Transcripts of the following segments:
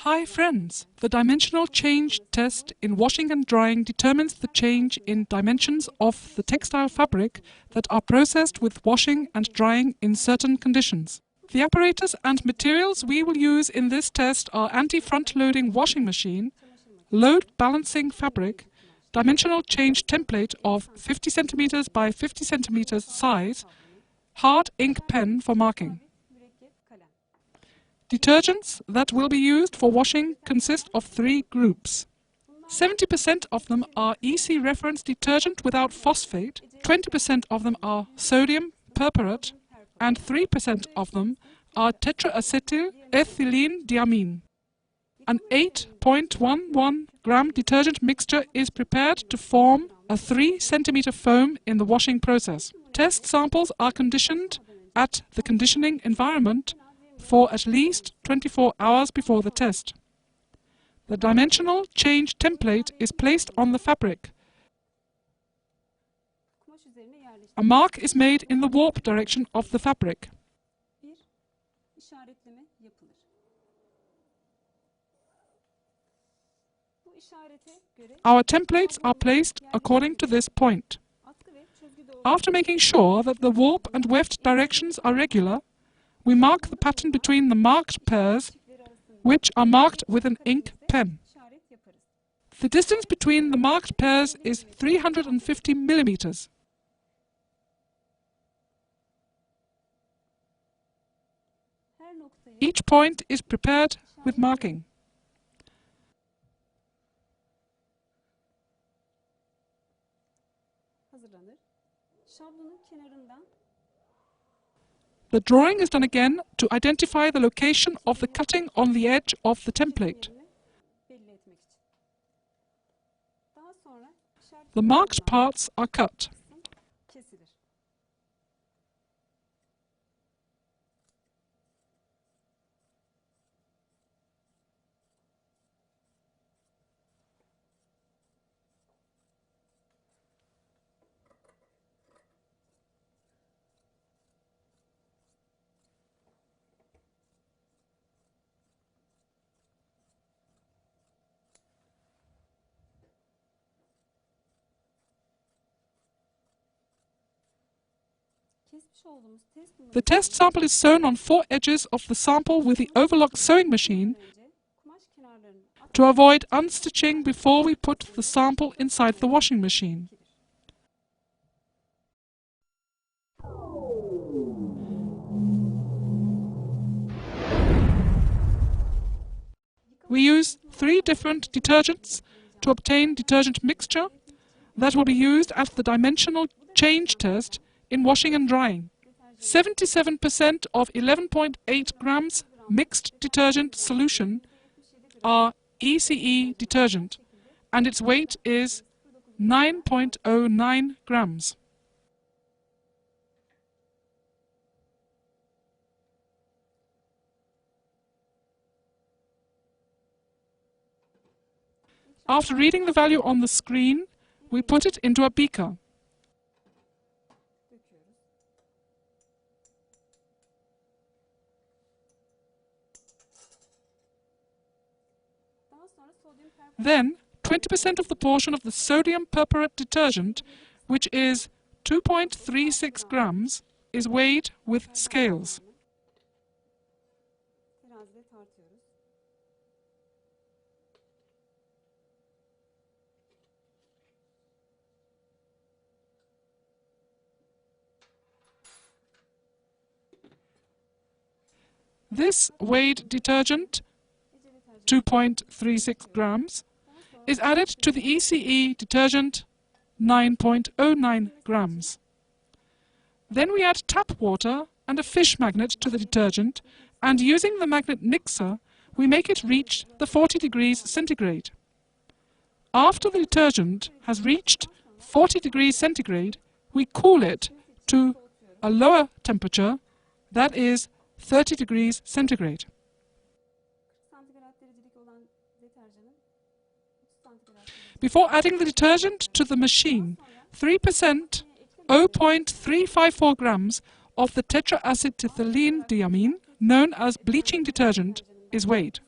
Hi friends! The dimensional change test in washing and drying determines the change in dimensions of the textile fabric that are processed with washing and drying in certain conditions. The apparatus and materials we will use in this test are anti-front-loading washing machine, load balancing fabric, dimensional change template of 50 cm by 50 cm size, hard ink pen for marking. Detergents that will be used for washing consist of three groups. 70% of them are EC reference detergent without phosphate, 20% of them are sodium perporate, and 3% of them are tetraacetyl ethylene diamine. An 8.11 gram detergent mixture is prepared to form a 3 cm foam in the washing process. Test samples are conditioned at the conditioning environment for at least 24 hours before the test. The dimensional change template is placed on the fabric. A mark is made in the warp direction of the fabric. Our templates are placed according to this point. After making sure that the warp and weft directions are regular, we mark the pattern between the marked pairs, which are marked with an ink pen. The distance between the marked pairs is 350 millimeters. Each point is prepared with marking. The drawing is done again to identify the location of the cutting on the edge of the template. The marked parts are cut. The test sample is sewn on 4 edges of the sample with the overlock sewing machine to avoid unstitching before we put the sample inside the washing machine. We use 3 different detergents to obtain detergent mixture that will be used at the dimensional change test in washing and drying. 77% of 11.8 grams mixed detergent solution are ECE detergent, and its weight is 9.09 grams. After reading the value on the screen, we put it into a beaker. Then, 20% of the portion of the sodium perporate detergent, which is 2.36 grams, is weighed with scales. This weighed detergent, 2.36 grams, is added to the ECE detergent, 9.09 grams. Then we add tap water and a fish magnet to the detergent, and using the magnet mixer, we make it reach the 40 degrees centigrade. After the detergent has reached 40 degrees centigrade, we cool it to a lower temperature, that is 30 degrees centigrade. Before adding the detergent to the machine, 3%, 0.354 grams of the tetraacetyl diamine, known as bleaching detergent, is weighed.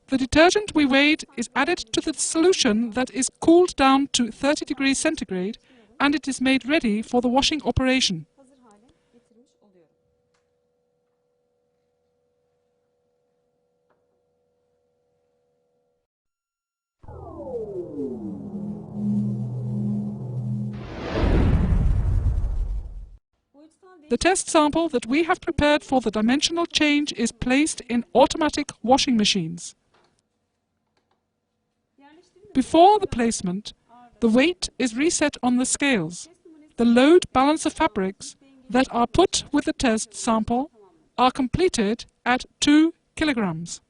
The detergent we weighed is added to the solution that is cooled down to 30 degrees centigrade, and it is made ready for the washing operation. The test sample that we have prepared for the dimensional change is placed in automatic washing machines. Before the placement, the weight is reset on the scales. The load balancer fabrics that are put with the test sample are completed at 2 kilograms.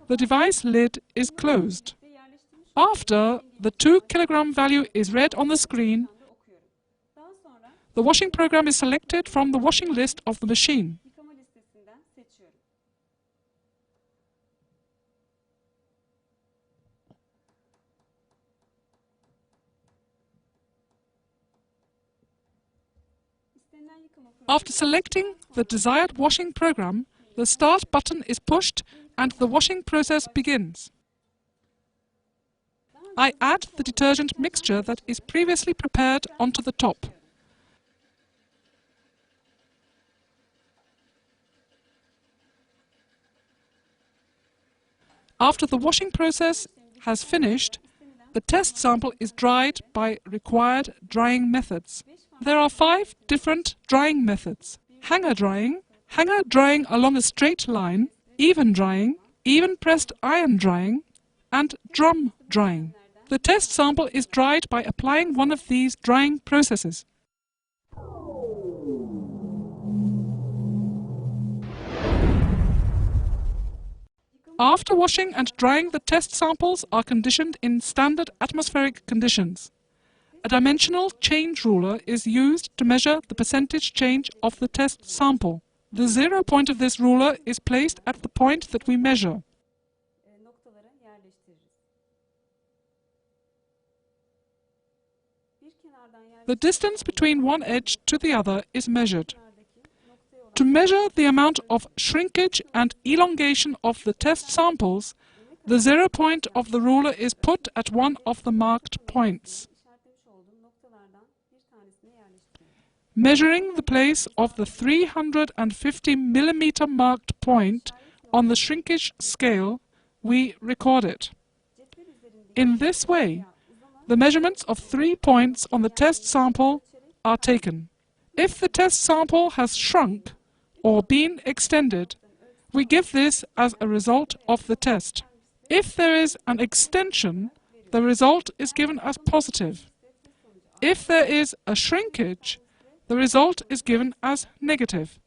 The device lid is closed. After the 2 kilogram value is read on the screen, the washing program is selected from the washing list of the machine. After selecting the desired washing program, the Start button is pushed and the washing process begins. I add the detergent mixture that is previously prepared onto the top. After the washing process has finished, the test sample is dried by required drying methods. There are 5 different drying methods: hanger drying along a straight line, even pressed iron drying, and drum drying. The test sample is dried by applying one of these drying processes. After washing and drying, the test samples are conditioned in standard atmospheric conditions. A dimensional change ruler is used to measure the percentage change of the test sample. The 0 point of this ruler is placed at the point that we measure. The distance between one edge to the other is measured. To measure the amount of shrinkage and elongation of the test samples, the 0 point of the ruler is put at one of the marked points. Measuring the place of the 350 millimeter marked point on the shrinkage scale, we record it. In this way, the measurements of 3 points on the test sample are taken. If the test sample has shrunk or been extended, we give this as a result of the test. If there is an extension, the result is given as positive. If there is a shrinkage, the result is given as negative.